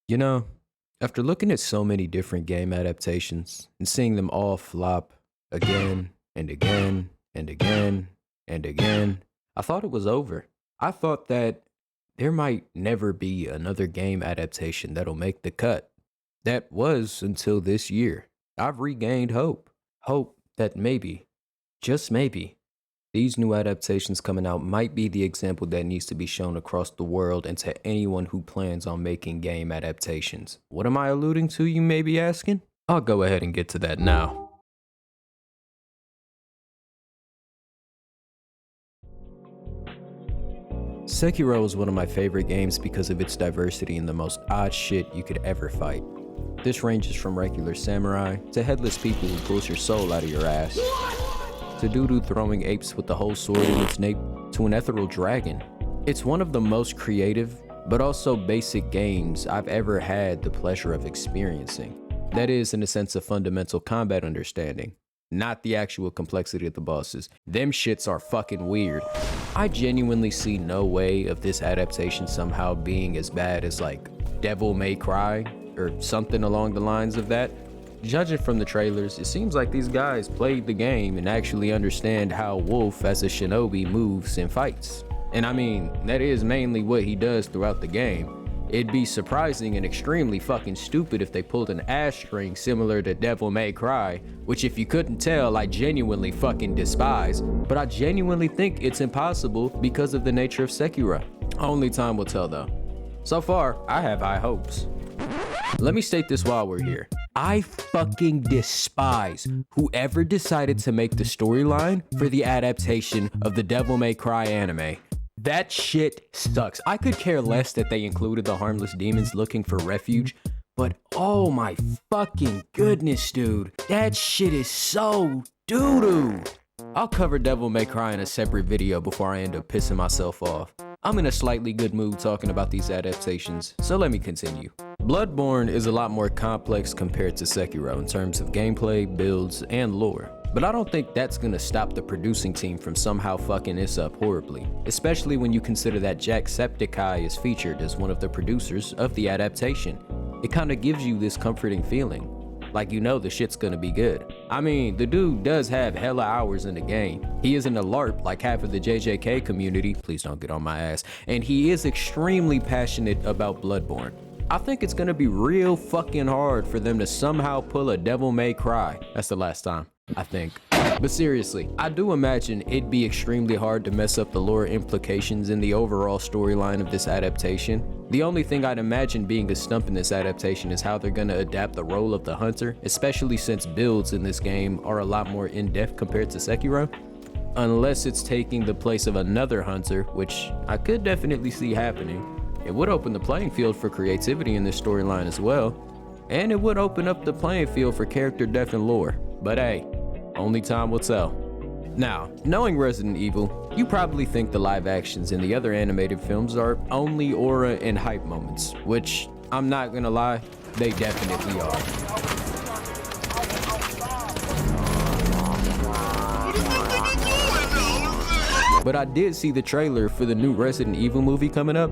You know, after looking at so many different game adaptations and seeing them all flop again and again and again and again, I thought it was over. I thought that there might never be another game adaptation that'll make the cut. That was until this year. I've regained hope. Hope that maybe, just maybe, these new adaptations coming out might be the example that needs to be shown across the world and to anyone who plans on making game adaptations. What am I alluding to, you may be asking? I'll go ahead and get to that now. Sekiro is one of my favorite games because of its diversity and the most odd shit you could ever fight. This ranges from regular samurai to headless people who pulls your soul out of your ass, to doo-doo throwing apes with the whole sword in its nape, to an ethereal dragon. It's one of the most creative, but also basic games I've ever had the pleasure of experiencing. That is, in a sense of fundamental combat understanding, not the actual complexity of the bosses. Them shits are fucking weird. I genuinely see no way of this adaptation somehow being as bad as like Devil May Cry or something along the lines of that. Judging from the trailers, it seems like these guys played the game and actually understand how Wolf as a shinobi moves and fights. And I mean, that is mainly what he does throughout the game. It'd be surprising and extremely fucking stupid if they pulled an ass string similar to Devil May Cry, which if you couldn't tell, I genuinely fucking despise. But I genuinely think it's impossible because of the nature of Sekiro. Only time will tell though. So far, I have high hopes. Let me state this while we're here. I fucking despise whoever decided to make the storyline for the adaptation of the Devil May Cry anime. That shit sucks. I could care less that they included the harmless demons looking for refuge, but oh my fucking goodness, dude. That shit is so doo-doo. I'll cover Devil May Cry in a separate video before I end up pissing myself off. I'm in a slightly good mood talking about these adaptations, so let me continue. Bloodborne is a lot more complex compared to Sekiro in terms of gameplay, builds, and lore. But I don't think that's gonna stop the producing team from somehow fucking this up horribly, especially when you consider that Jacksepticeye is featured as one of the producers of the adaptation. It kinda gives you this comforting feeling, like you know the shit's gonna be good. I mean, the dude does have hella hours in the game. He isn't a LARP like half of the JJK community, please don't get on my ass, and he is extremely passionate about Bloodborne. I think it's gonna be real fucking hard for them to somehow pull a Devil May Cry. That's the last time, I think. But seriously, I do imagine it'd be extremely hard to mess up the lore implications in the overall storyline of this adaptation. The only thing I'd imagine being a stump in this adaptation is how they're gonna adapt the role of the hunter, especially since builds in this game are a lot more in-depth compared to Sekiro. Unless it's taking the place of another hunter, which I could definitely see happening. It would open the playing field for creativity in this storyline as well, and it would open up the playing field for character depth and lore. But hey, only time will tell. Now, knowing Resident Evil, you probably think the live actions in the other animated films are only aura and hype moments, which, I'm not gonna lie, they definitely are. But I did see the trailer for the new Resident Evil movie coming up,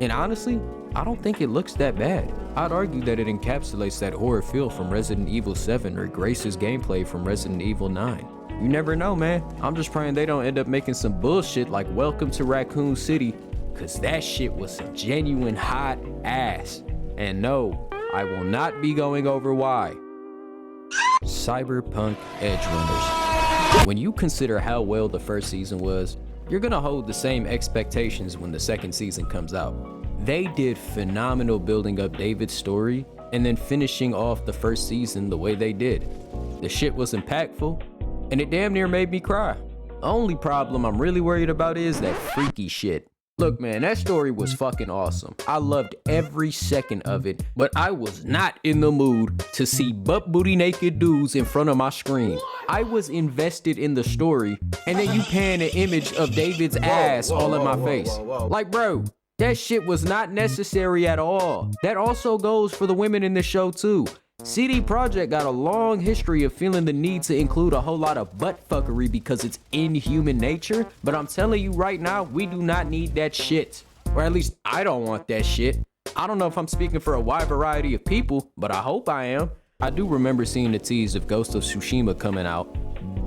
and honestly, I don't think it looks that bad. I'd argue that it encapsulates that horror feel from Resident Evil 7 or Grace's gameplay from Resident Evil 9. You never know, man. I'm just praying they don't end up making some bullshit like Welcome to Raccoon City, cause that shit was some genuine hot ass. And no, I will not be going over why. Cyberpunk Edgerunners. When you consider how well the first season was, you're gonna hold the same expectations when the second season comes out. They did phenomenal building up David's story and then finishing off the first season the way they did. The shit was impactful and it damn near made me cry. The only problem I'm really worried about is that freaky shit. Look man, that story was fucking awesome. I loved every second of it, but I was not in the mood to see butt booty naked dudes in front of my screen. I was invested in the story, and then you pan an image of David's ass all in my face. Like bro, that shit was not necessary at all. That also goes for the women in the show too. CD Projekt got a long history of feeling the need to include a whole lot of butt fuckery because it's in human nature, but I'm telling you right now, we do not need that shit. Or at least I don't want that shit. I don't know if I'm speaking for a wide variety of people, but I hope I am. I do remember seeing the tease of Ghost of Tsushima coming out,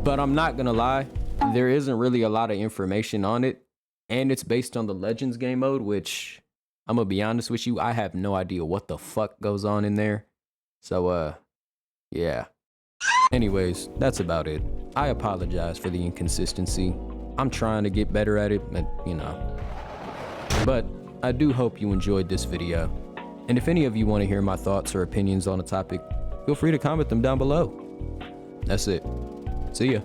but I'm not gonna lie, there isn't really a lot of information on it, and it's based on the Legends game mode, which, I'm gonna be honest with you, I have no idea what the fuck goes on in there. So, yeah. Anyways, that's about it. I apologize for the inconsistency. I'm trying to get better at it, but, you know. But I do hope you enjoyed this video. And if any of you want to hear my thoughts or opinions on a topic, feel free to comment them down below. That's it. See ya.